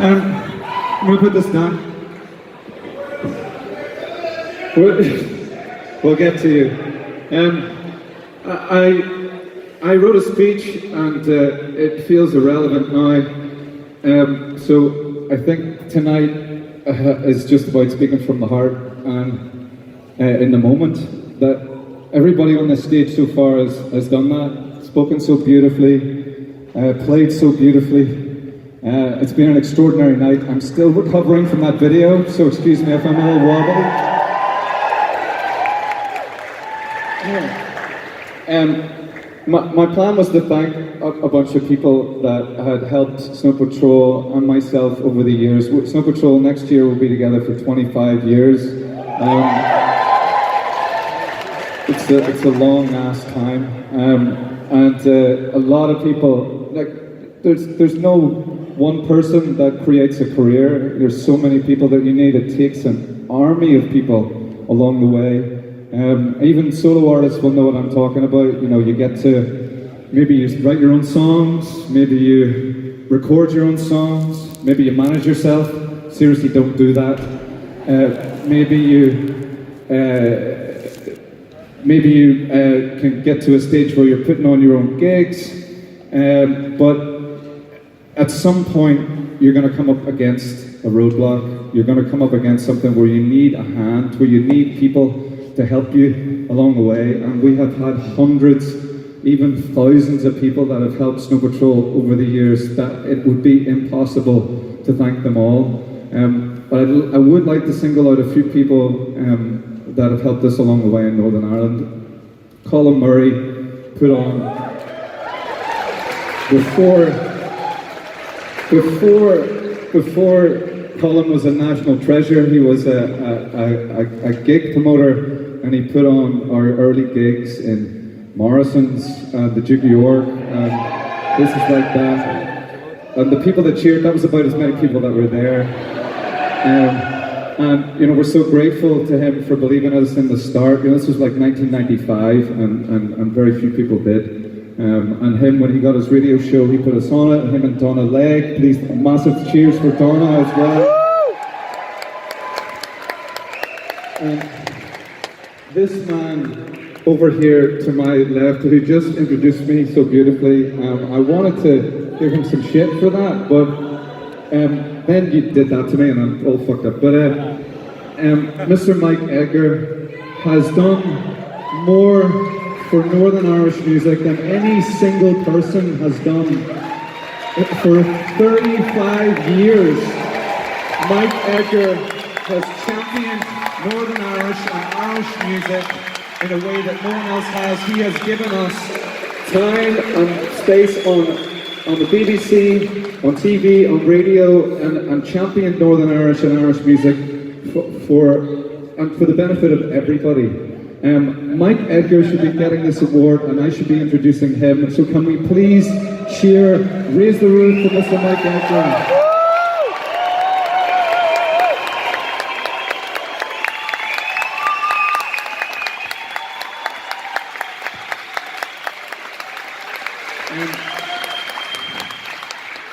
I'm gonna put this down. We'll get to you. I wrote a speech and it feels irrelevant now. So I think tonight is just about speaking from the heart and in the moment. That everybody on this stage so far has done that, spoken so beautifully, played so beautifully. It's been an extraordinary night. I'm still recovering from that video, so excuse me if I'm a little wobbly. My plan was to thank a bunch of people that had helped Snow Patrol and myself over the years. Snow Patrol next year will be together for 25 years. It's a long ass time, and a lot of people, like, there's no one person that creates a career. There's so many people that you need. It takes an army of people along the way. Even solo artists will know what I'm talking about. You know, you get to, maybe you write your own songs, maybe you record your own songs, maybe you manage yourself. Seriously, don't do that. Maybe you can get to a stage where you're putting on your own gigs, but at some point you're going to come up against a roadblock. You're going to come up against something where you need a hand, where you need people to help you along the way, and we have had hundreds, even thousands of people that have helped Snow Patrol over the years that it would be impossible to thank them all. But I would like to single out a few people that have helped us along the way in Northern Ireland. Colin Murray put on, before Colin was a national treasure, he was a gig promoter, and he put on our early gigs in Morrison's, the Duke of York, and places like that. And the people that cheered, that was about as many people that were there. And you know, we're so grateful to him for believing us in the start. You know, this was like 1995, and very few people did. And him, when he got his radio show, he put us on it. Him and Donna Legg, please, massive cheers for Donna as well. And this man over here to my left, who just introduced me so beautifully, I wanted to give him some shit for that, but then you did that to me and I'm all fucked up. But Mr. Mike Edgar has done more for Northern Irish music than any single person has done. For 35 years, Mike Edgar has championed Northern Irish and Irish music in a way that no one else has. He has given us time and space on the BBC, on TV, on radio, and championed Northern Irish and Irish music for the benefit of everybody. Mike Edgar should be getting this award, and I should be introducing him. So can we please cheer, raise the roof for Mr. Mike Edgar.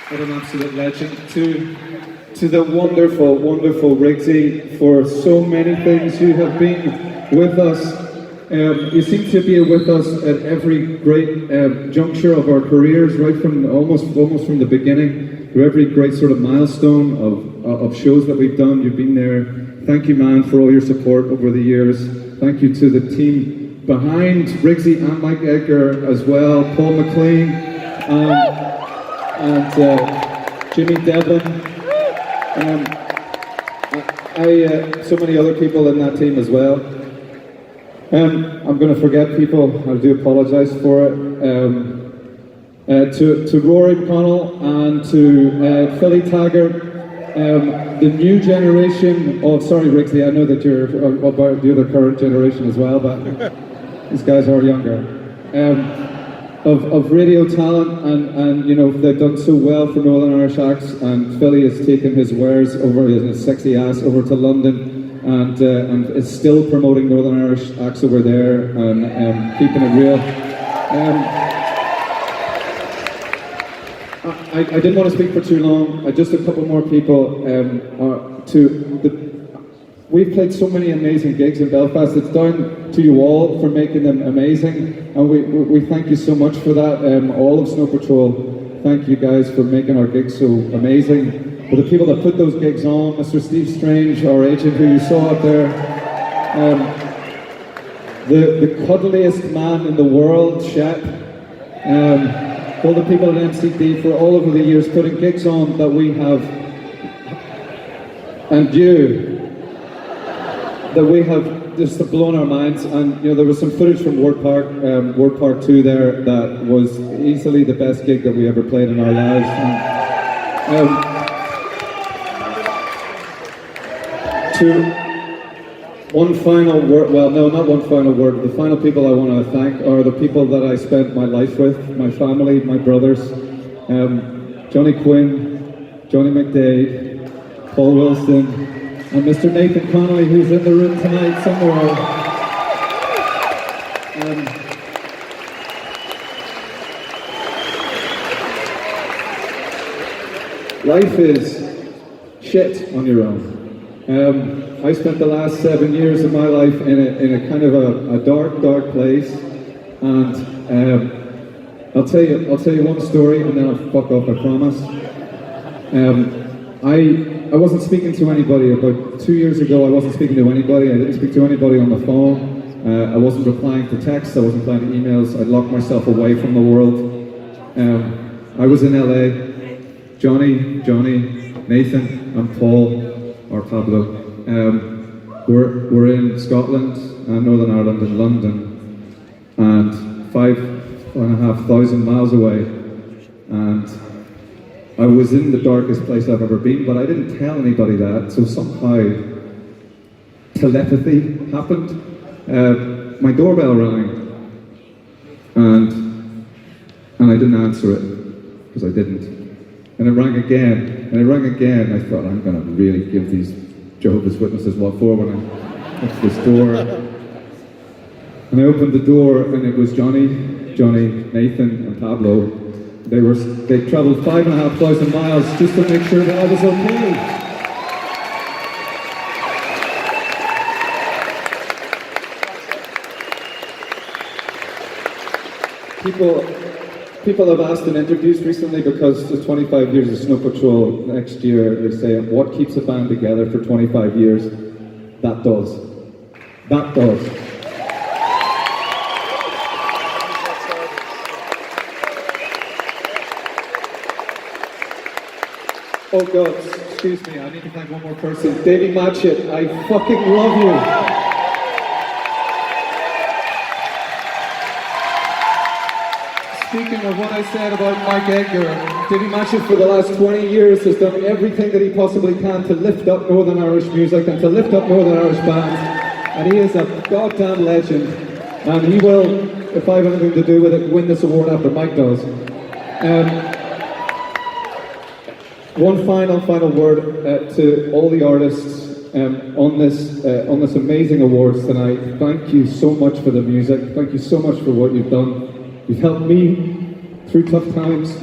What an absolute legend. To the wonderful, wonderful Riggsy, for so many things you have been with us. You seem to be with us at every great juncture of our careers, right from almost from the beginning, through every great sort of milestone of shows that we've done. You've been there. Thank you, man, for all your support over the years. Thank you to the team behind Riggsy and Mike Edgar as well, Paul McLean and Jimmy Devlin. So many other people in that team as well. I'm going to forget people. I do apologise for it. To Rory McConnell and to Philly Taggart, the new generation of, sorry Riggsy, I know that you're about the other current generation as well, but these guys are younger. Of radio talent, and you know, they've done so well for Northern Irish acts, and Philly has taken his wares over, his sexy ass over to London, and is still promoting Northern Irish acts over there, and keeping it real. I didn't want to speak for too long. Just a couple more people. We've played so many amazing gigs in Belfast. It's down to you all for making them amazing, and we thank you so much for that. All of Snow Patrol, thank you guys for making our gigs so amazing. For the people that put those gigs on, Mr. Steve Strange, our agent who you saw up there, the cuddliest man in the world, Shep. All the people at MCD for all over the years putting gigs on that we have, and you, that we have just blown our minds. And you know, there was some footage from Ward Park 2 there that was easily the best gig that we ever played in our lives. And, to one final word, well, no, not one final word. The final people I want to thank are the people that I spent my life with, my family, my brothers, Johnny Quinn, Johnny McDade, Paul Wilson, and Mr. Nathan Connolly, who's in the room tonight somewhere. Life is shit on your own. I spent the last 7 years of my life in a kind of a dark place, and I'll tell you one story, and then I'll fuck off. I promise. I wasn't speaking to anybody about 2 years ago. I wasn't speaking to anybody. I didn't speak to anybody on the phone. I wasn't replying to texts. I wasn't replying to emails. I'd locked myself away from the world. I was in LA. Johnny, Nathan, and Paul, or Pablo. We're in Scotland, Northern Ireland, and London, and 5,500 miles away, and I was in the darkest place I've ever been, but I didn't tell anybody that, so somehow telepathy happened. My doorbell rang, and I didn't answer it, because I didn't. And it rang again, I thought, I'm going to really give these Jehovah's Witnesses what for when I went to this door. And I opened the door, and it was Johnny, Nathan, and Pablo. They travelled 5,500 miles just to make sure that I was okay. People have asked in interviews recently, because it's 25 years of Snow Patrol next year, they say, what keeps a band together for 25 years? That does. That does. Oh God, excuse me, I need to thank one more person. Davey Matchett, I fucking love you. Speaking of what I said about Mike Edgar, Davey Matchett for the last 20 years has done everything that he possibly can to lift up Northern Irish music and to lift up Northern Irish bands. And he is a goddamn legend. And he will, if I have anything to do with it, win this award after Mike does. One final word to all the artists on this amazing awards tonight. Thank you so much for the music. Thank you so much for what you've done. You've helped me through tough times.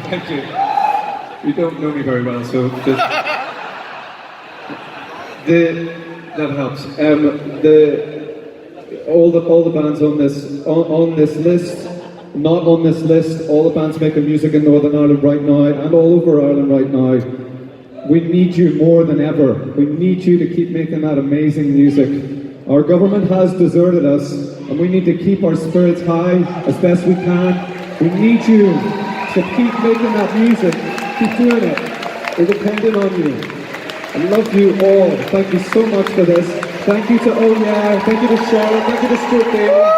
Thank you. You don't know me very well, so that helps. All the bands on this list, not on this list, all the bands making music in Northern Ireland right now and all over Ireland right now. We need you more than ever. We need you to keep making that amazing music. Our government has deserted us, and we need to keep our spirits high as best we can. We need you to keep making that music, keep doing it. We're dependent on you. I love you all. Thank you so much for this. Thank you to Oh Yeah, thank you to Charlotte, thank you to Stuart Bailey.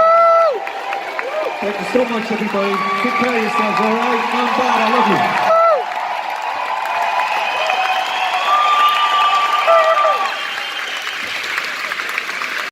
Thank you so much, everybody. Take care of yourselves, alright? I'm bad, I love you.